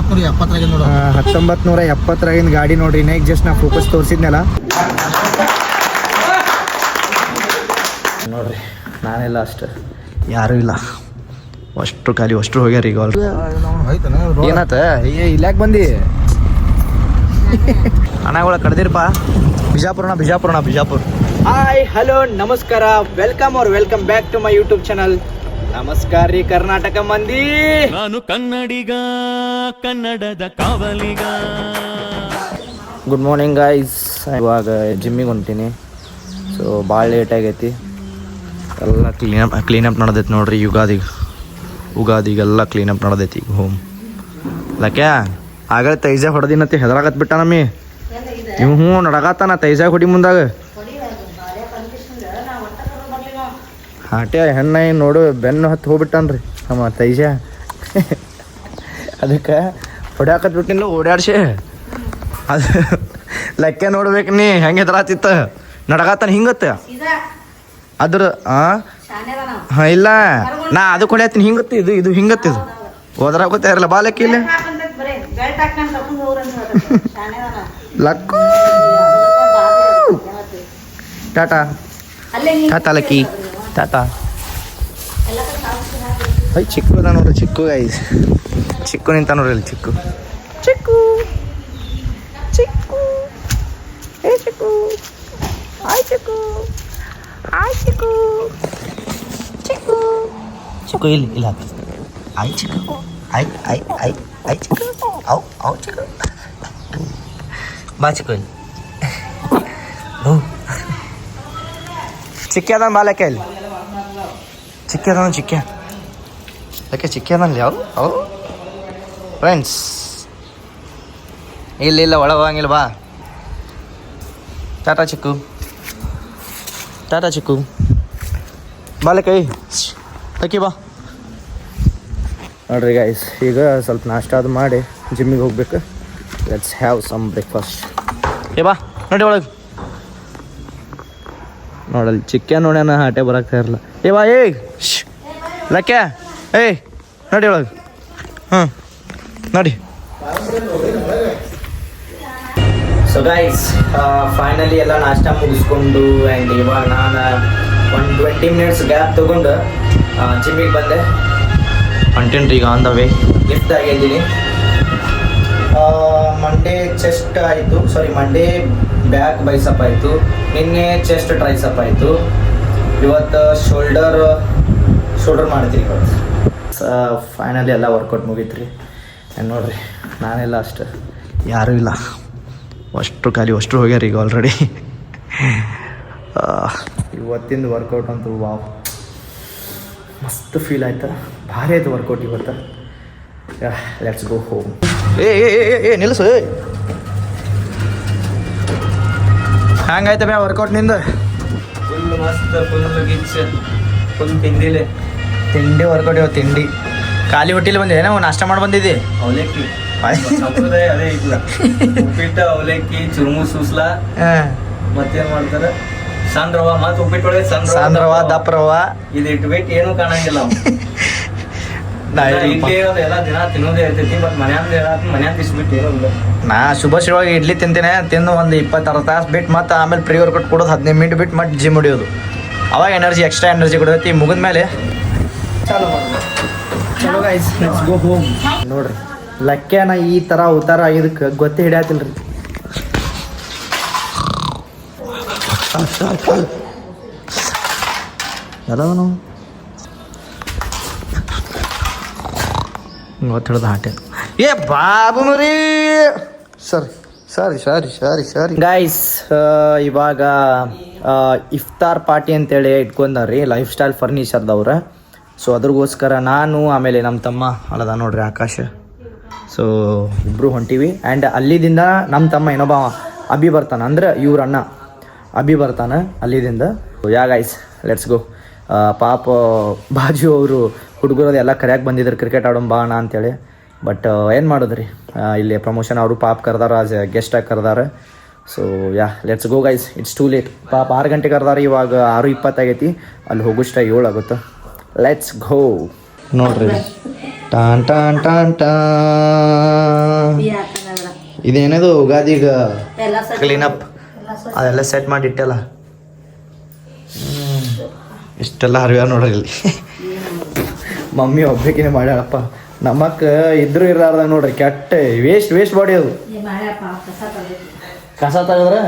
1970ರಾಗಿನ ಗಾಡಿ ನೋಡ್ರಿ. ಈಗ ಜಸ್ಟ್ ನಾ ಫೋಕಸ್ ತೋರಿಸಿದ್ನಲ್ಲ ನೋಡ್ರಿ. ನಾನೆಲ್ಲ ಅಷ್ಟು ಯಾರೂ ಇಲ್ಲ, ಅಷ್ಟು ಖಾಲಿ ಅಷ್ಟು ಹೋಗ್ಯಾರ ಈಗ. ಏನಾತ ಇಲ್ಲಾಕ್ ಬಂದಿ ಅಣ್ಣಗಳ ಕಡ್ದಿರಪ್ಪ. ಬಿಜಾಪುರ. ಹಾಯ್ ಹಲೋ ನಮಸ್ಕಾರ, welcome back to my YouTube channel. ನಮಸ್ಕಾರ ರೀ ಕರ್ನಾಟಕ ಮಂದಿ. ನಾನು ಕನ್ನಡಿಗ, ಕನ್ನಡದ ಕಾವಲಿಗ. Good morning guys. ಇವಾಗ ಜಿಮ್ಮಿಗೆ ಹೊಂಟೀನಿ. ಸೊ ಭಾಳ ಲೇಟ್ ಆಗೈತಿ. ಎಲ್ಲ ಕ್ಲೀನಪ್ ನಡೆದೈತಿ ನೋಡ್ರಿ. ಯುಗಾದಿಗೆಲ್ಲ ಕ್ಲೀನಪ್ ನಡೆದೈತಿ. ಹೋಮ್ ಲಕ್ಯಾ ಆಗಲೇ ತೈಜಾಗ ಹೊಡೆದಿನತ್ತಿ ಹೆದರಾಗತ್ ಬಿಟ್ಟ ನಮ್ಮಿ. ನೀವು ನಡಗಾತಾನ ತೈಜಾಗ ಹೊಡಿ ಮುಂದಾಗ ಹಾಟೆ ಹೆಣ್ಣ ನೋಡು ಬೆನ್ನು ಹತ್ತು ಹೋಗ್ಬಿಟ್ಟನ್ರಿ ನಮ್ಮ ತೈಜ. ಅದಕ್ಕೆ ಹೊಡ್ಯಾಕತ್ ಬಿಟ್ಟಿಲ್ಲ, ಓಡಾಡ್ಸಿ. ಅದು ಲೆಕ್ಕ ನೋಡ್ಬೇಕು ನೀ ಹೆಂಗೆ ಹೆದರಾತಿತ್ತ. ನಡಗಾತಾನ ಹಿಂಗತ್ತ ಅದ್ರ ಹಾಂ ಇಲ್ಲ ನಾ ಅದಕ್ಕೆ ಹೊಡ್ಯಾತೀನಿ ಹಿಂಗತ್ತ. ಇದು ಹಿಂಗತ್ತಿದು ಹೋದ್ರಾಗೋತಾ ಇರಲ್ಲ ಬಾ ಲೆಕ್ಕ ಇಲ್ಲ ಲಕ್ಕು. ಟಾಟಾ ಲಕ್ಕಿ ಟಾಟಾ. ಚಿಕ್ಕು ಅದ ನೋಡ್ರಿ, ಚಿಕ್ಕು ನಿಂತ ನೋಡ್ರಿ ಅಲ್ಲಿ. ಚಿಕ್ಕು ಇಲ್ಲ ಆಯ್ ಚಿಕ್ಕು ಆಯ್ ಚಿಕ್ಕು ಅವು ಚಿಕ್ಕು ಬಾ ಚಿಕ್ಕು ಇಲ್ಲಿ ಚಿಕ್ಕ ಅದ ಬಾಲಕ್ಕೆ ಅಲ್ಲಿ ಚಿಕ್ಕ ಅದಲ್ಲಿ ಅವು ಫ್ರೆಂಡ್ಸ್. ಇಲ್ಲ ಒಳಗೆ ಹೋಗಂಗಿಲ್ಲ ಬಾ. ಟಾಟಾ ಚಿಕ್ಕು ಬಾಲಕೈ ಅಕ್ಕಿ ಬಾ. ನೋಡ್ರಿ ಗೈಸ್, ಈಗ ಸ್ವಲ್ಪ ನಾಷ್ಟ ಅದು ಮಾಡಿ ಜಿಮ್ಮಿಗೆ ಹೋಗ್ಬೇಕು. Let's have some breakfast. ಬಾ ನೋಡಿ ಒಳಗೆ ನೋಡಲ್ಲಿ ಚಿಕ್ಕ ನೋಡ್ಯಾನ ಹಾಟೆ ಬರಾಕ್ತಾ ಇರಲ್ಲ. ಬಾ ಲಕ್ಯ ನೋಡಿ ಒಳಗೆ. ನೋಡಿ. ಸೊ ಗೈಸ್, ಫೈನಲಿ ಎಲ್ಲ ನಾಷ್ಟ ಮುಗಿಸ್ಕೊಂಡು ಆ್ಯಂಡ್ ಇವಾಗ ನಾನು ಒಂದು 20 ಮಿನಿಟ್ಸ್ ಗ್ಯಾಪ್ ತೊಗೊಂಡು ಜಿಮ್ಮಿಗೆ ಬಂದೆ. ಹೊಂಟೇನ್ರಿ ಈಗ ಆನ್ ದ ವೇ. ಲಿಫ್ಟ್ ಆಗಿದ್ದೀನಿ. ಮಂಡೇ ಚೆಸ್ಟ್ ಆಯಿತು, ಮಂಡೇ ಬ್ಯಾಕ್ ಬೈಸಪ್ ಆಯಿತು, ನಿನ್ನೆ ಚೆಸ್ಟ್ ಟ್ರೈಸಪ್ ಆಯಿತು, ಇವತ್ತು ಶೋಲ್ಡರ್ ಮಾಡ್ತೀನಿ ಇವತ್ತು. ಫೈನಲಿ ಎಲ್ಲ ವರ್ಕೌಟ್ ಮುಗೀತ್ರಿ. ಆ್ಯಂಡ್ ನೋಡ್ರಿ, ನಾನೆಲ್ಲ ಅಷ್ಟು ಯಾರೂ ಇಲ್ಲ, ಅಷ್ಟು ಖಾಲಿ ಅಷ್ಟು ಹೋಗ್ಯಾರ ಈಗ ಆಲ್ರೆಡಿ. ಇವತ್ತಿಂದ ವರ್ಕೌಟ್ ಅಂತೂ ವಾವ್ ಮಸ್ತ್ ಫೀಲ್ ಆಯ್ತಾ. ಭಾರಿ ಆಯ್ತು ವರ್ಕೌಟ್ ಇವತ್ತು. Let's go home. ನಿಲ್ಸು. ಹಂಗಾಯ್ತ ಬೇ ವರ್ಕೌಟ್ ನಿಂದ? ಫುಲ್ ಮಸ್ತ್, ಫುಲ್ ಗಿಚ್, ಫುಲ್ ತಿಂಡಿ ವರ್ಕೌಟ್. ಇವ ತಿಂಡಿ ಖಾಲಿ ಹೊಟ್ಟಿಲಿ ಬಂದಿದೆ. ನಾವು ನಾಷ್ಟ ಮಾಡಿ ಬಂದಿದ್ದೆ. ಅವಲಕ್ಕಿ ಸಂಪ್ರದಾಯ ಅದೇ ಇಲ್ಲ. ಉಪ್ಪಿಟ್ಟು, ಅವಲಕ್ಕಿ, ಚುರುಮು, ಸೂಸ್ಲ, ಮತ್ತೇನ್ ಮಾಡ್ತಾರೆ ಸಣ್ಣ ರವ. ಮತ್ತೆ ಉಪ್ಪಿಟ್ಟೊಳಗೆ ಸಣ್ಣ ರವ, ದಪ್ಪ ರವ ಇದು ಇಟ್ಬಿಟ್ಟು ಏನು ಕಾಣಂಗಿಲ್ಲ. ಎಲ್ಲ ದಿನ ತಿನ್ನೋದೇ ಇರ್ತೈತಿ. ಬಟ್ ಮನ್ಯಾಂದ ಇಸ್ಬಿಟ್ಟು ಏನೂ ಇಲ್ಲ. ನಾ ಶುಭಶ್ರವಾಗಿ ಇಡ್ಲಿ ತಿಂತೀನಿ. ತಿಂದು ಒಂದು 20-60 ತಾಸು ಬಿಟ್ಟು ಮತ್ತೆ ಆಮೇಲೆ ಪ್ರೀ ವರ್ಕೌಟ್ ಕೊಡೋದು 15 ಮಿನಿಟ್ ಬಿಟ್ಟು ಮತ್ತೆ ಜಿಮ್ ಹೊಡಿಯೋದು. ಅವಾಗ ಎಕ್ಸ್ಟ್ರಾ ಎನರ್ಜಿ ಕೊಡೈತಿ. ಮುಗಿದ ಮೇಲೆ ಚಲೋ ಗೈಸ್, ಲೆಟ್ಸ್ ಗೋ ಹೋಮ್. ನೋಡ್ರಿ ಲಕ್ಕ್ಯಾನ ಈ ಥರ ಉತ್ತಾರ ಇದಕ್ಕೆ ಗೊತ್ತೇ ಹಿಡಿಯತಿಲ್ರಿ. ಎಲ್ಲವನು ಗೊತ್ತು ಹಿಡ್ದು ಹಾಟೆ. ಬಾಬು ಮರಿ ಸಾರಿ ಗೈಸ್. ಇವಾಗ ಇಫ್ತಾರ್ ಪಾರ್ಟಿ ಅಂತೇಳಿ ಇಟ್ಕೊಂಡಾರ್ರಿ ಲೈಫ್ ಸ್ಟೈಲ್ ಫರ್ನಿಚರ್ದವ್ರ. ಸೊ ಅದ್ರಗೋಸ್ಕರ ನಾನು ಆಮೇಲೆ ನಮ್ಮ ತಮ್ಮ ಅಲ್ಲದ ನೋಡ್ರಿ ಆಕಾಶ. ಸೊ ಇಬ್ಬರು ಹೊಂಟೀವಿ. ಆ್ಯಂಡ್ ಅಲ್ಲಿದಿಂದ ನಮ್ಮ ತಮ್ಮ ಇನ್ನೊಬ್ಬ ಅಭಿ ಬರ್ತಾನೆ, ಅಂದ್ರೆ ಇವ್ರ ಅಣ್ಣ ಅಭಿ ಬರ್ತಾನೆ ಅಲ್ಲಿದಿಂದ. Guys let's go. ಪಾಪ ಬಾಜು ಅವರು ಹುಡುಗರದು ಎಲ್ಲ ಕರೆಯಾಕೆ ಬಂದಿದ್ರು ಕ್ರಿಕೆಟ್ ಆಡೋಣ ಬಾ ಅಣ್ಣ ಅಂತೇಳಿ. ಬಟ್ ಏನು ಮಾಡೋದ್ರಿ, ಇಲ್ಲಿ ಪ್ರಮೋಷನ್ ಅವರು ಪಾಪ ಕರೆದಾರ, ಆಸ್ ಗೆಸ್ಟಾಗಿ ಕರೆದಾರ. So let's go guys. It's too late. ಪಾಪ 6 ಗಂಟೆಗೆ ಕರೆದಾರ, ಇವಾಗ 6:20 ಆಗೈತಿ. ಅಲ್ಲಿ ಹೋಗೋಷ್ಟ 7 ಆಗುತ್ತೆ. Let's go. ನೋಡ್ರಿ ಟಾನ್ ಟಾನ್ ಟಾನ್ ಟಾನ್ ಇದೇನದು ಉಗಾದಿಗ ಎಲ್ಲ ಸರಿ ಕ್ಲೀನಪ್ ಅದೆಲ್ಲ ಸೆಟ್ ಮಾಡಿ ಇಟ್ಟಲ್ಲ ಇಷ್ಟೆಲ್ಲ ಹರಿವ್ಯಾರ ನೋಡ್ರಿ ಇಲ್ಲಿ ಮಮ್ಮಿ ಒಬ್ಬಕಿನೇ ಮಾಡ್ಯಾಳಪ್ಪ ನಮ್ಮಕ್ಕ ಇದ್ರು ಇರ್ಲಾರ್ದ ನೋಡ್ರಿ ಕೆಟ್ಟ ವೇಸ್ಟ್ ಬಾಡಿ ಅದು ಮಾಡ್ಯಪ್ಪ ಕಸ ತಗೊಂಡು ಕಸ ತೆಗೆದ್ರೆ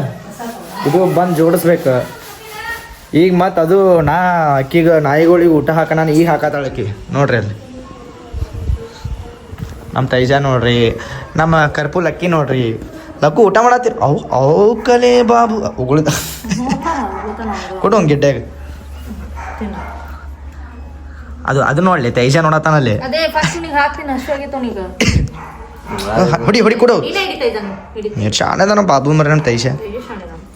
ಇದು ಬಂದು ಜೋಡಿಸ್ಬೇಕು ಈಗ ಮತ್ತು ಅದು ಅಕ್ಕಿಗೆ ನಾಯಿಗಳಿಗೆ ಊಟ ಹಾಕೋಣ ಈಗ ಹಾಕತ್ತಾಳಕ್ಕಿ ನೋಡ್ರಿ ಅಲ್ಲಿ ನಮ್ಮ ತೈಜ ನೋಡ್ರಿ ನಮ್ಮ ಕರ್ಪೂಲ್ ಅಕ್ಕಿ ನೋಡ್ರಿ ಲಕ್ಕು ಊಟ ಮಾಡತ್ತೀರಿ ಅವು ಕಲೆ ಬಾಬು ಉಗುಳ್ದ ಕೊಡು ಒಂದು ಗಿಡ್ಡೆಗೆ ಅದು ನೋಡ್ಲಿ ತೈಜ ನೋಡತ್ತಾನಲ್ಲಿ ಅದೇ ಫಸ್ಟ್ ನಿಂಗೆ ಹಾಕ್ತೀನಿ ಅಷ್ಟು ಆಗಿತ್ತು ನೀಗ ಹೊಡಿ ಕೊಡು ನೀನೇ ಹಿಡಿತಾ ಇದ್ದಾನು ನೀರು ಶಾಣದನ ಬಾಬು ಮರ ನಮ್ಮ ತೈಜ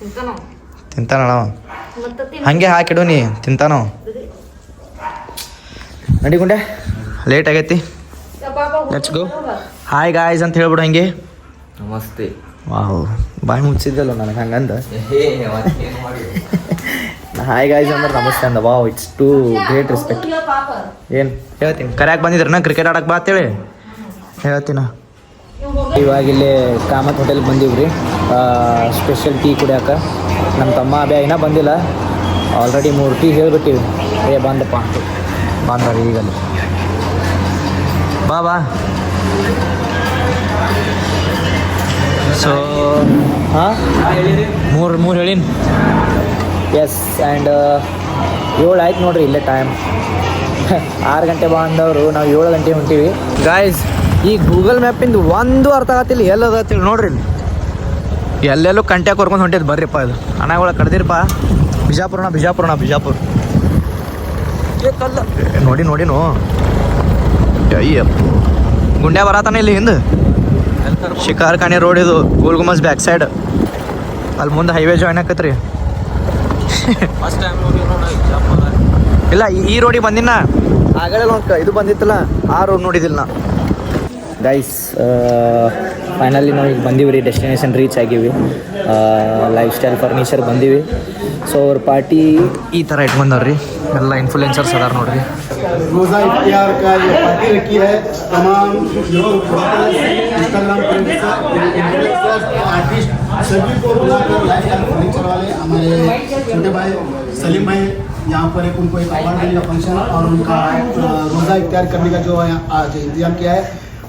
ತಿಂತಾನೋ ತಿಂತಾನವ ಮತ್ತೆ ಹಂಗೆ ಹಾಕಿಡು ನೀ ತಿಂತಾನೋ ನಡಿಗುಂಡೆ ಲೇಟ್ ಆಗೈತಿ ಲೆಟ್ಸ್ ಗೋ ಹಾಯ್ ಗಾಯ್ಸ್ ಅಂತ ಹೇಳ್ಬಿಡು ಹಂಗೆ ನಮಸ್ತೆ ವಾಹ್ ಬಾಯಿ ಮುಚ್ಚಿದ್ದಲ್ಲ ನನಗೆ ಹಂಗಂದ ಹಾಯ್ ಗಾಯ್ಸ್ ಅಂದ್ರೆ ನಮಸ್ತೆ ಅಂದ wow it's too great respect ಏನು ಹೇಳ್ತೀನಿ ಕರ್ಯಾಕೆ ಬಂದಿದ್ರನ ಕ್ರಿಕೆಟ್ ಆಡಕ್ಕೆ ಬಾ ಅಂತೇಳಿ ಹೇಳ್ತೀನ ಇವಾಗ ಇಲ್ಲಿ ಕಾಮತ್ ಹೋಟೆಲ್ಗೆ ಬಂದೀವಿ ರೀ ಸ್ಪೆಷಲ್ ಟೀ ಕುಡಿಯಾಕ ನಮ್ಮ ತಮ್ಮ ಅಭ್ಯ ಇನ್ನೂ ಬಂದಿಲ್ಲ ಆಲ್ರೆಡಿ 3 ಟೀ ಹೇಳ್ಬಿಟ್ಟಿವಿ ಬಂದಪ್ಪ ಅಂತ ಬಂದ ಈಗಲ್ಲಿ ಬಾ ಸೊ ಹಾಂ ಮೂರು ಹೇಳೀನಿ ಎಸ್ ಆ್ಯಂಡ್ 7 ಆಯ್ತು ನೋಡ್ರಿ ಇಲ್ಲೇ ಟೈಮ್ 6 ಗಂಟೆ ಬಾ ಅಂದವರು ನಾವು 7 ಗಂಟೆ ಹೊಂಟೀವಿ ಗಾಯ್ಸ್ ಈ ಗೂಗಲ್ ಮ್ಯಾಪಿಂದು ಒಂದು ಅರ್ಥ ಆಗತ್ತಿಲ್ಲ ಎಲ್ಲದ ಅಂತೇಳಿ ನೋಡ್ರಿ ಇಲ್ಲಿ ಎಲ್ಲೆಲ್ಲೂ ಕಂಟ್ಯಾಗ ಕರ್ಕೊಂಡು ಹೊಂಟಿದ್ದು ಬರ್ರಿಪ್ಪ ಇದು ಅಣ್ಣಗಳ ಕಡ್ದಿರಪ್ಪ ಬಿಜಾಪುರ ನೋಡಿನು ಅಯ್ಯಪ್ಪ ಗುಂಡ್ಯಾ ಬರತಾನೆ ಇಲ್ಲಿ ಹಿಂದೆ ಶಿಕಾರ್ ಖಾನೆ ರೋಡ್ ಇದು ಗೋಲ್ ಗುಮಸ್ ಬ್ಯಾಕ್ ಸೈಡ್ ಅಲ್ಲಿ ಮುಂದೆ ಹೈವೇ ಜಾಯ್ನ್ ಆಕತ್ರಿ ಇಲ್ಲ ಈ ರೋಡಿಗೆ ಬಂದಿನ ಆಗಲೇ ಇದು ಬಂದಿತ್ತಲ್ಲ ಆ ರೋಡ್ ನೋಡಿದಿಲ್ಲ ನಾ ಗೈಸ್ ಫೈನಲಿ ನಾವು ಈಗ ಬಂದೀವಿ ರೀ ಡೆಸ್ಟಿನೇಷನ್ ರೀಚ್ ಆಗೀವಿ ಲೈಫ್ ಸ್ಟೈಲ್ ಫರ್ನಿಚರ್ ಬಂದೀವಿ ಸೊ ಅವ್ರ ಪಾರ್ಟಿ ಈ ಥರ ಇಟ್ಕೊಂಡವ್ರಿ ಎಲ್ಲ ಇನ್ಫ್ಲುಯೆನ್ಸರ್ಸ್ ಅದಾರ ನೋಡ್ರಿ रोज़ा इफ्तियार का ये पार्टी रखी है तमाम इंस्टाग्राम आर्टिस्ट सभी को बुलाकर लाइफ स्टाइल फर्नीचर वाले हमारे छोटे भाई सलीम भाई यहाँ पर उनको एक अवार्ड देने का फंक्शन और उनका रोज़ा इफ्तियार करने का जो आज इंतजाम किया है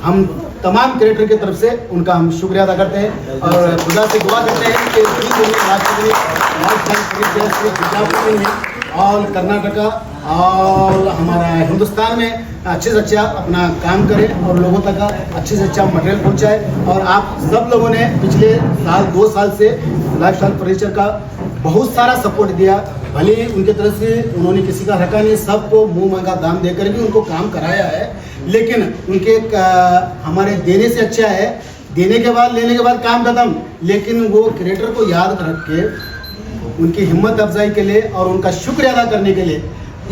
हम तमाम क्रिएटर की तरफ से उनका हम शुक्रिया अदा करते हैं और खुदा से दुआ करते हैं कि और कर्नाटका और हमारा हिंदुस्तान में अच्छे से अच्छा अपना काम करें और लोगों तक अच्छे से अच्छा मटेरियल पहुंचाए और आप सब लोगों ने पिछले 2 साल से लाइफ स्टाइल फर्नीचर का बहुत सारा सपोर्ट दिया भले उनके तरफ से उन्होंने किसी का रखा नहीं सबको मुंह मांगा दाम देकर भी उनको काम कराया है लेकिन उनके हमारे देने से अच्छा है देने के बाद लेने के बाद काम खत्म लेकिन वो क्रिएटर को याद रख के उनकी हिम्मत अफजाई के लिए और उनका शुक्रिया अदा करने के लिए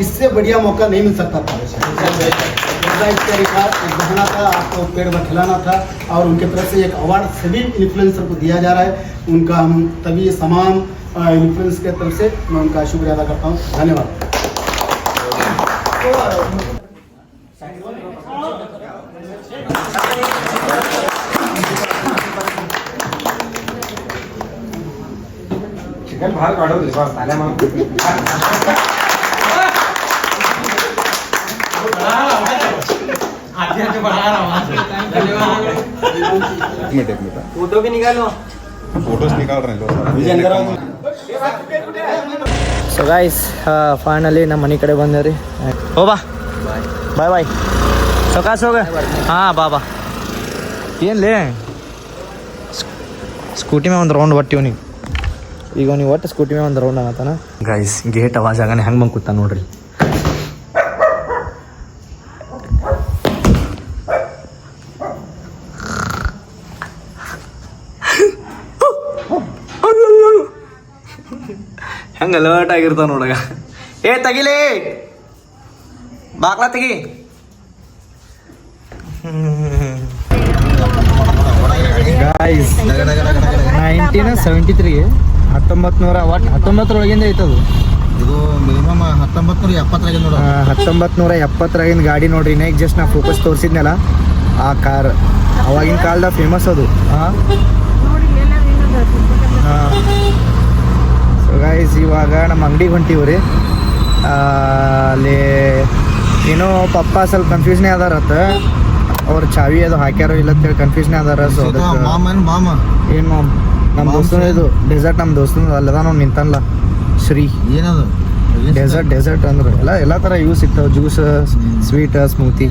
इससे बढ़िया मौका नहीं मिल सकता था एक बहाना था आपको पेड़ पर खिलाना था और उनके तरफ से एक अवार्ड सभी इन्फ्लुएंसर को दिया जा रहा है उनका हम तभी तमाम इन्फ्लुएंस के तरफ से मैं उनका शुक्रिया अदा करता हूँ धन्यवाद बाहर काढो ताल्या मग फोटो भी निकालो फोटोज निकाल रहे हैं ಸೊ ಗಾಯ್ಸ್ ಫೈನಲಿ ನಮ್ಮ ಮನೆ ಕಡೆ ಬಂದೇವ್ರಿ ಹೋ ಬಾ ಬಾಯ್ ಸೊಕಾಸ್ ಹೋಗ ಹಾಂ ಬಾ ಏನ್ಲೇ ಸ್ಕೂಟಿ ಮೇಲೆ ಒಂದು ರೌಂಡ್ ಒಟ್ಟಿವ್ ನೀವು ಈಗ ನೀವು ಒಟ್ಟು ಸ್ಕೂಟಿ ಮೇಲೆ ಒಂದು ರೌಂಡ್ ಅನ್ನತಾನ ಗೈಸ್ ಗೇಟ್ ಅವಾಜ್ ಆಗಾನೆ ಹೆಂಗೆ ಬಂದು ಕೂತ ನೋಡ್ರಿ ಹೆಂಗೆ ಅಲರ್ಟ್ ಆಗಿರ್ತಾವ ನೋಡಗ ತಗಿಲಿ ಬಾಕ್ಲಾ ತೆಗಿ ಗಾಯ್ಸ್ 1973 1900 ಐತದು ಇದು ಮಿನಿಮಮ್ 1970 ನೋಡ 1970 ಗಾಡಿ ನೋಡ್ರಿ ಈಗ ಜಸ್ಟ್ ನಾ ಫೋಕಸ್ ತೋರಿಸಿದ್ನಲ್ಲ ಆ ಕಾರ್ ಅವಾಗಿನ ಕಾಲದಾಗ ಫೇಮಸ್ ಅದು ಹಾಂ ಹಾಂ. ಸೊ ಗೈಸ್ ಇವಾಗ ನಮ್ಮ ಅಂಗಡಿಗೆ ಹೊಂಟೀವಿ ರೀ. ಅಲ್ಲಿ ಏನೋ ಪಪ್ಪ ಸ್ವಲ್ಪ ಕನ್ಫ್ಯೂಸ್ನೇ ಅದಾರತ್ತ, ಅವ್ರ ಚಾವಿ ಅದು ಹಾಕ್ಯಾರೋ ಇಲ್ಲ ಅಂತೇಳಿ ಕನ್ಫ್ಯೂಸ್ನೇ ಅದಾರ. ಸೊ ಅದಕ್ಕೆ ಏನು ನಮ್ಮ ದೋಸ್ತನ ಇದು ಡೆಸರ್ಟ್, ನಮ್ಮ ದೋಸ್ತನ ಅಲ್ಲದ ನಾವು ನಿಂತಲ್ಲ ಶ್ರೀ ಏನದು ಡೆಸರ್ಟ್ ಅಂದ್ರೆ ಎಲ್ಲ ಥರ ಇವು ಸಿಗ್ತಾವೆ, ಜ್ಯೂಸ್, ಸ್ವೀಟ್, ಸ್ಮೂತಿ.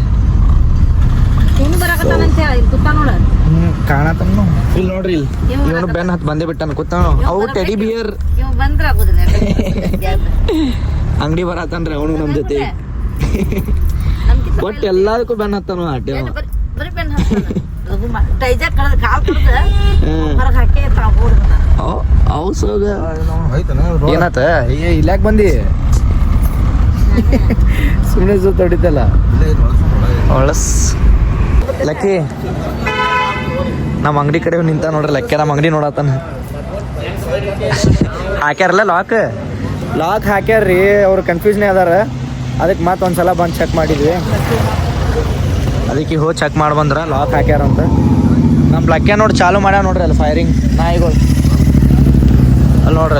ಇವನು ಬರಕತ್ತಾನಂತ ಹೇಳಿ ಕೂತ ನೋಡ. ಕಾಣತನು ಇಲ್ಲಿ ನೋಡ್ರಿ, ಇಲ್ಲಿ ಇವನು ಬೆನ್ ಹತ್ತು ಬಂದೇ ಬಿಟ್ಟಾನ ಕೂತಾನ. ಅವು ಟೆಡಿ ಬಿಯರ್ ಇವ್ ಬಂದ್ರ ಆಗುದಿಲ್ಲ ಅಂಗಡಿ ಬರತ್ತನ್ರಿ ಅವನು ನಮ್ಮ ಜೊತೆ. ಒಟ್ಟು ಎಲ್ಲದಕ್ಕೂ ಬೆನ್ ಹತ್ತಾನು ಆಟೆ ಅವ. ಬರೀ ಬೆನ್ ಹಾಕ್ತಾನ ಟೈಜಾಕ್ ಕಳೆದ ಕಾಲ್ ಕಳೆದ ಹೊರಗೆ ಹಾಕಿ ಓಡ್ತಾನ. ಅವು ಸೋಗ ಏನಾತ ಇಲ್ಯಾಕೆ ಬಂದಿ ಸುಮ್ಮನೆ ಜೊತೆ ಹೊಡಿತಲ್ಲ ಒಳಸ್. ಲಕ್ಕಿ ನಮ್ಮ ಅಂಗಡಿ ಕಡೆ ನಿಂತ ನೋಡ್ರಿ. ಲಕ್ಕಿ ನಮ್ಮ ಅಂಗಡಿ ನೋಡತ್ತಾನ. ಹಾಕ್ಯಾರಲ್ಲ ಲಾಕ್ ಹಾಕ್ಯಾರ್ರಿ. ಅವ್ರು ಕನ್ಫ್ಯೂಸ್ನೇ ಅದಾರ. ಅದಕ್ಕೆ ಮತ್ತೆ ಒಂದ್ಸಲ ಬಂದು ಚೆಕ್ ಮಾಡಿದ್ವಿ. ಅದಕ್ಕೆ ಹೋಗಿ ಚೆಕ್ ಮಾಡಿ ಬಂದ್ರ ಲಾಕ್ ಹಾಕ್ಯಾರಂತ. ನಮ್ಮ ಲಕ್ಕ್ಯ ನೋಡಿ ಚಾಲು ಮಾಡ್ಯಾವ ನೋಡ್ರಿ ಅಲ್ಲಿ ಫೈರಿಂಗ್ ನಾಯಿಗಳು. ಅಲ್ಲಿ ನೋಡ್ರಿ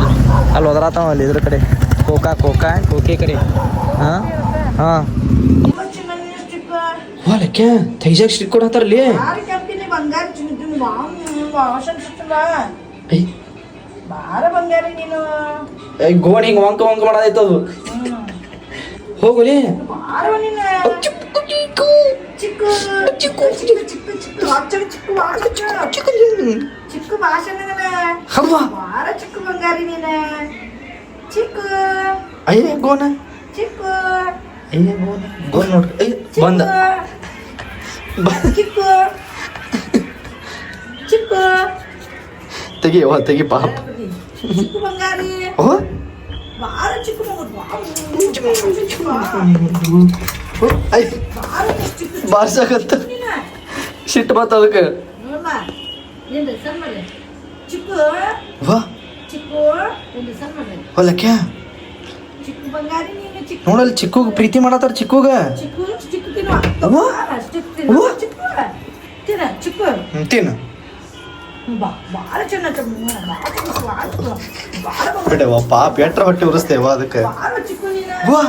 ಅಲ್ಲಿ ಒದರಾತಾವ ಅಲ್ಲಿ ಇದ್ರ ಕಡೆ ಕೋಕೆ ಕಡೆ. ಹಾಂ ಹಾಂ ಲಕ್ಕ್ಯ ಥೈಜಾಕ್ ಸ್ಟಿಕ್ ಕೊಡತ್ತಾರಲ್ಲಿ. ಗೋಣ್ ಹಿಂಗೆ ವಂಕ ಮಾಡೋದೈತದು. ಹೋಗಲಿ ಚಿಕ್ಕ ಭಾಷಣ ಬಾರ ಚಿಕ್ಕ ಬಂಗಾರಿ ನೀನ ಚಿಕ್ಕ ಅಯ್ಯ ಗೋನ ಚಿಕ್ಕ ಗೋನ್ ನೋಡ್ರಿ. ಅಯ್ಯ ಬಂದ ಚಿಕ್ಕ ಚಿಕ್ಕ ತೆಗಿ ಪಾಪ. ಚಿಕ್ಕ ಬಂಗಾರಿ ಓ ಬಾರ ಚಿಕ್ಕ ಬಾರ್ಸಕತ್ತ ಸಿಟ್ಟು ಬತ್ತ ಅದಕ್ಕೆ. ನೋಡ್ಮ ಏನ್ರಿ ಸರ್ ಮಾಡಿ ಚಿಕ್ಕ ವಾ ಚಿಕ್ಕ ಏನ್ರಿ ಸರ್ ಮಾಡಿ ಹೊಲಕ್ಯ ಚಿಕ್ಕ ಬಂಗಾರಿ ನೀನು ಚಿಕ್ಕ ನೋಡಲ್ಲಿ ಚಿಕ್ಕುಗ ಪ್ರೀತಿ ಮಾಡತ್ತಾರ. ಚಿಕ್ಕುಗ ಚಿಕ್ಕ ತಿನ್ನುವ ಅವ್ವ ಅವ್ವ ಚಿಕ್ಕ ತಿನ್ನು ಬಾಳ ಚೆನ್ನಾಗ ಬಿಡವ ಪಾಪ ಎಟ್ರ ಹೊಟ್ಟೆ ಉರಿಸ್ತೇವ ಅದಕ್ಕೆ. ಬಾಳ ಚಿಕ್ಕ ನೀನು ವಾ